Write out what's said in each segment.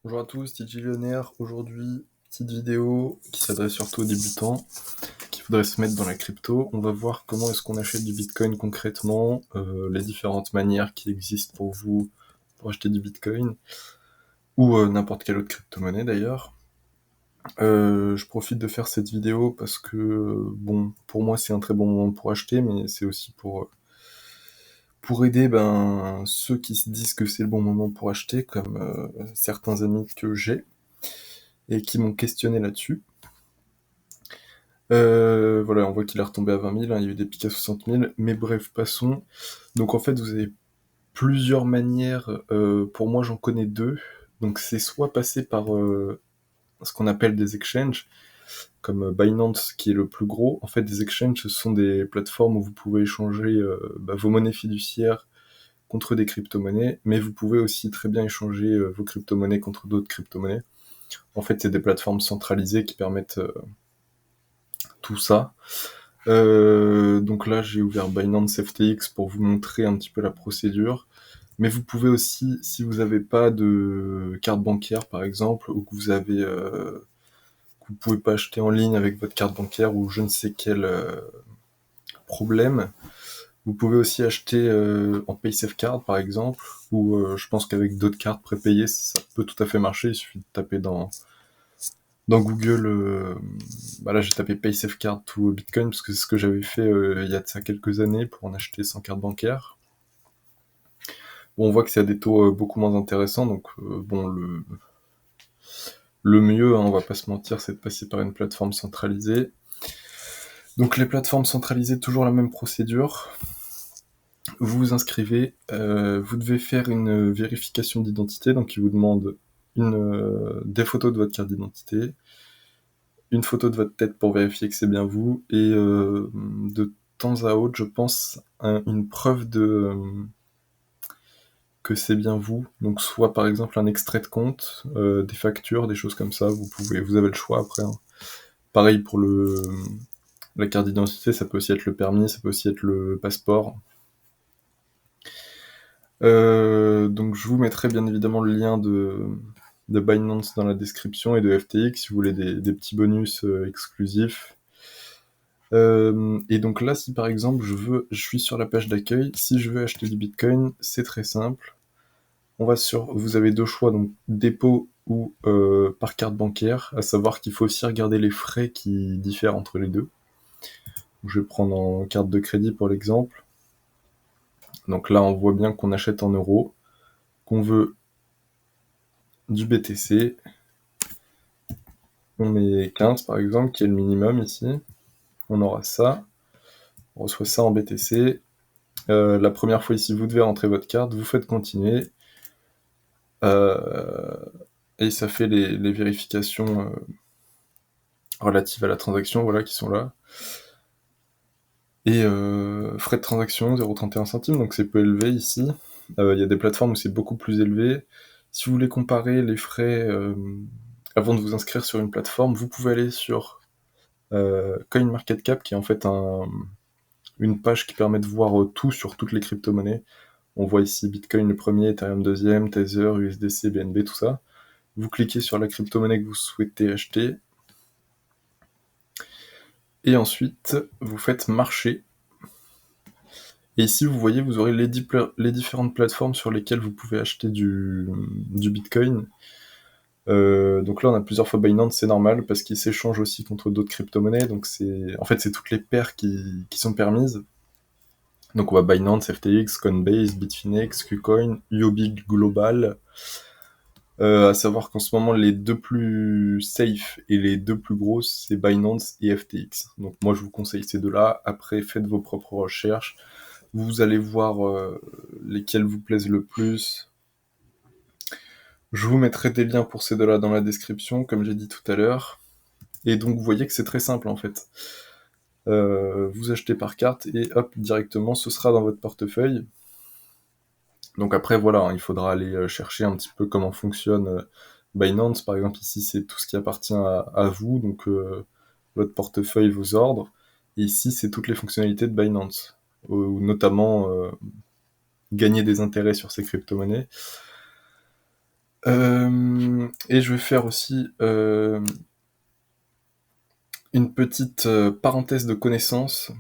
Bonjour à tous, TJ Lionnaire. Aujourd'hui, petite vidéo qui s'adresse surtout aux débutants qui voudraient se mettre dans la crypto. On va voir comment est-ce qu'on achète du Bitcoin concrètement, les différentes manières qui existent pour vous pour acheter du Bitcoin ou n'importe quelle autre crypto-monnaie d'ailleurs. Je profite de faire cette vidéo parce que, bon, pour moi c'est un très bon moment pour acheter, mais c'est aussi pour aider ceux qui se disent que c'est le bon moment pour acheter, comme certains amis que j'ai et qui m'ont questionné là-dessus. Voilà, on voit qu'il est retombé à 20 000, hein, il y a eu des pics à 60 000, mais bref, passons. Donc en fait, vous avez plusieurs manières, pour moi j'en connais deux. Donc c'est soit passer par ce qu'on appelle des exchanges, comme Binance qui est le plus gros. En fait, des exchanges, ce sont des plateformes où vous pouvez échanger vos monnaies fiduciaires contre des crypto-monnaies, mais vous pouvez aussi très bien échanger vos crypto-monnaies contre d'autres crypto-monnaies. En fait, c'est des plateformes centralisées qui permettent tout ça. Donc là, j'ai ouvert Binance FTX pour vous montrer un petit peu la procédure. Mais vous pouvez aussi, si vous n'avez pas de carte bancaire par exemple, ou que vous pouvez pas acheter en ligne avec votre carte bancaire ou je ne sais quel problème, vous pouvez aussi acheter en PaySafeCard par exemple, ou je pense qu'avec d'autres cartes prépayées, ça peut tout à fait marcher. Il suffit de taper dans Google, là j'ai tapé PaySafeCard to Bitcoin parce que c'est ce que j'avais fait il y a de ça quelques années pour en acheter sans carte bancaire. Bon, on voit que c'est à des taux beaucoup moins intéressants, donc bon, le mieux, hein, on va pas se mentir, c'est de passer par une plateforme centralisée. Donc les plateformes centralisées, toujours la même procédure. Vous vous inscrivez, vous devez faire une vérification d'identité, donc il vous demande des photos de votre carte d'identité, une photo de votre tête pour vérifier que c'est bien vous, et de temps à autre, je pense, une preuve que c'est bien vous. Donc soit par exemple un extrait de compte, des factures, des choses comme ça. Vous avez le choix après, hein. Pareil pour la carte d'identité, ça peut aussi être le permis, ça peut aussi être le passeport. Donc je vous mettrai bien évidemment le lien de Binance dans la description et de FTX si vous voulez des petits bonus exclusifs. Et donc là, si par exemple je suis sur la page d'accueil, si je veux acheter du Bitcoin, c'est très simple. Vous avez deux choix, donc dépôt ou par carte bancaire, à savoir qu'il faut aussi regarder les frais qui diffèrent entre les deux. Je vais prendre en carte de crédit pour l'exemple. Donc là, on voit bien qu'on achète en euros, qu'on veut du BTC. On met 15 par exemple, qui est le minimum ici. On aura ça. On reçoit ça en BTC. La première fois ici, vous devez rentrer votre carte, vous faites continuer. Et ça fait les vérifications relatives à la transaction, voilà, qui sont là. Et frais de transaction, 0,31 centimes, donc c'est peu élevé ici. Il y a des plateformes où c'est beaucoup plus élevé. Si vous voulez comparer les frais avant de vous inscrire sur une plateforme, vous pouvez aller sur CoinMarketCap, qui est en fait une page qui permet de voir tout sur toutes les crypto-monnaies. On voit ici Bitcoin le premier, Ethereum deuxième, Tether, USDC, BNB, tout ça. Vous cliquez sur la crypto-monnaie que vous souhaitez acheter. Et ensuite, vous faites marcher. Et ici, vous voyez, vous aurez les différentes plateformes sur lesquelles vous pouvez acheter du Bitcoin. Donc là, on a plusieurs fois Binance, c'est normal, parce qu'ils s'échangent aussi contre d'autres crypto-monnaies. Donc en fait, c'est toutes les paires qui sont permises. Donc on va Binance, FTX, Coinbase, Bitfinex, KuCoin, Huobi Global. À savoir qu'en ce moment, les deux plus safe et les deux plus grosses, c'est Binance et FTX. Donc moi, je vous conseille ces deux-là. Après, faites vos propres recherches. Vous allez voir lesquels vous plaisent le plus. Je vous mettrai des liens pour ces deux-là dans la description, comme j'ai dit tout à l'heure. Et donc, vous voyez que c'est très simple, en fait. Vous achetez par carte et hop, directement, ce sera dans votre portefeuille. Donc après, voilà, hein, il faudra aller chercher un petit peu comment fonctionne Binance. Par exemple, ici, c'est tout ce qui appartient à vous, donc votre portefeuille, vos ordres. Et ici, c'est toutes les fonctionnalités de Binance, ou notamment gagner des intérêts sur ces crypto-monnaies. Et je vais faire aussi une petite parenthèse de connaissances,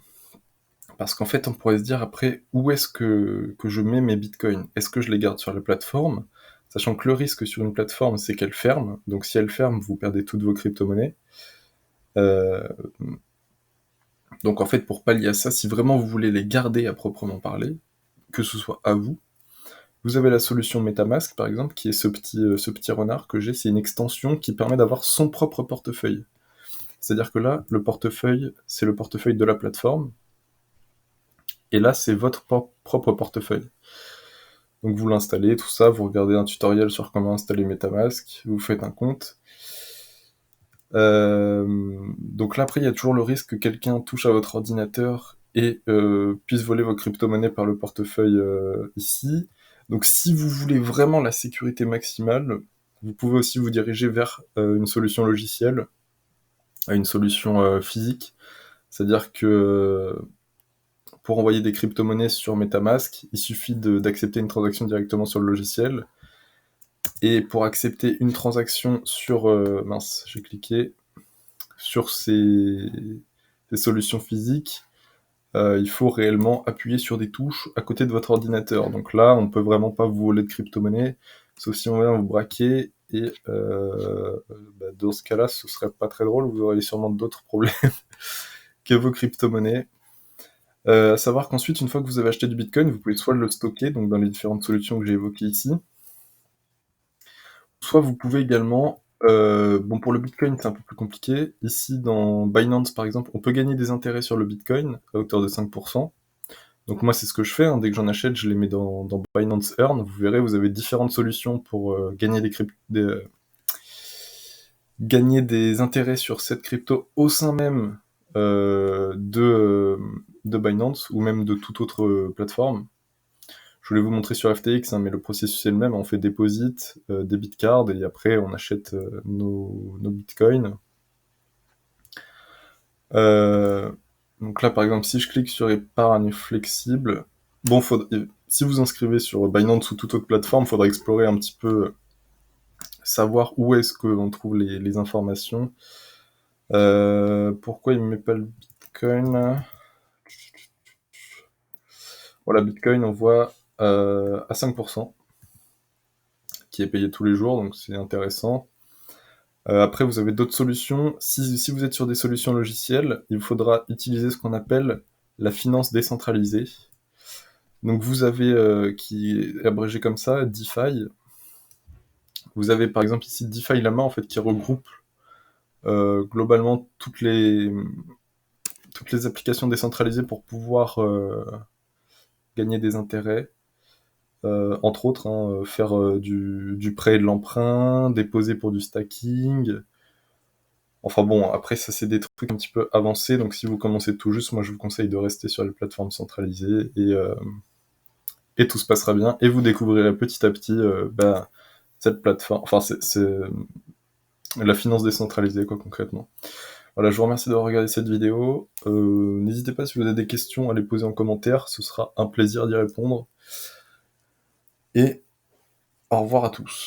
parce qu'en fait, on pourrait se dire après, où est-ce que je mets mes bitcoins? Est-ce que je les garde sur la plateforme? Sachant que le risque sur une plateforme, c'est qu'elle ferme. Donc si elle ferme, vous perdez toutes vos crypto-monnaies. Euh, donc en fait, pour pallier à ça, si vraiment vous voulez les garder à proprement parler, que ce soit à vous, vous avez la solution MetaMask, par exemple, qui est ce petit renard que j'ai. C'est une extension qui permet d'avoir son propre portefeuille. C'est-à-dire que là, le portefeuille, c'est le portefeuille de la plateforme, et là, c'est votre propre portefeuille. Donc vous l'installez, tout ça, vous regardez un tutoriel sur comment installer MetaMask, vous faites un compte. Donc là, après, il y a toujours le risque que quelqu'un touche à votre ordinateur et puisse voler vos crypto-monnaies par le portefeuille ici. Donc si vous voulez vraiment la sécurité maximale, vous pouvez aussi vous diriger vers une solution logicielle, une solution physique. C'est-à-dire que pour envoyer des crypto-monnaies sur MetaMask, il suffit d'accepter une transaction directement sur le logiciel. Et pour accepter une transaction sur... mince, j'ai cliqué. Sur ces solutions physiques, il faut réellement appuyer sur des touches à côté de votre ordinateur. Donc là, on peut vraiment pas vous voler de crypto-monnaie, sauf si on vient vous braquer, et dans ce cas-là, ce serait pas très drôle, vous auriez sûrement d'autres problèmes que vos crypto-monnaies. À savoir qu'ensuite, une fois que vous avez acheté du Bitcoin, vous pouvez soit le stocker, donc dans les différentes solutions que j'ai évoquées ici, soit vous pouvez également, bon, pour le Bitcoin, c'est un peu plus compliqué. Ici, dans Binance, par exemple, on peut gagner des intérêts sur le Bitcoin à hauteur de 5%. Donc moi, c'est ce que je fais, hein. Dès que j'en achète, je les mets dans Binance Earn. Vous verrez, vous avez différentes solutions pour gagner des intérêts sur cette crypto au sein même de Binance, ou même de toute autre plateforme. Je voulais vous montrer sur FTX, hein, mais le processus est le même. On fait deposit, debit card, et après on achète nos bitcoins. Donc là, par exemple, si je clique sur épargne flexible, bon, si vous inscrivez sur Binance ou toute autre plateforme, il faudra explorer un petit peu, savoir où est-ce qu'on trouve les informations. Pourquoi il ne met pas le Bitcoin? Voilà, Bitcoin, on voit à 5%, qui est payé tous les jours, donc c'est intéressant. Après, vous avez d'autres solutions. Si vous êtes sur des solutions logicielles, il faudra utiliser ce qu'on appelle la finance décentralisée. Donc vous avez, qui est abrégé comme ça, DeFi. Vous avez par exemple ici DeFi Lama, en fait, qui regroupe globalement toutes les applications décentralisées pour pouvoir gagner des intérêts. Entre autres, hein, faire du prêt et de l'emprunt, déposer pour du stacking. Enfin bon, après ça c'est des trucs un petit peu avancés, donc si vous commencez tout juste, moi je vous conseille de rester sur les plateformes centralisées, et tout se passera bien, et vous découvrirez petit à petit cette plateforme, enfin c'est la finance décentralisée, quoi, concrètement. Voilà, je vous remercie d'avoir regardé cette vidéo. N'hésitez pas, si vous avez des questions, à les poser en commentaire, ce sera un plaisir d'y répondre. Et au revoir à tous.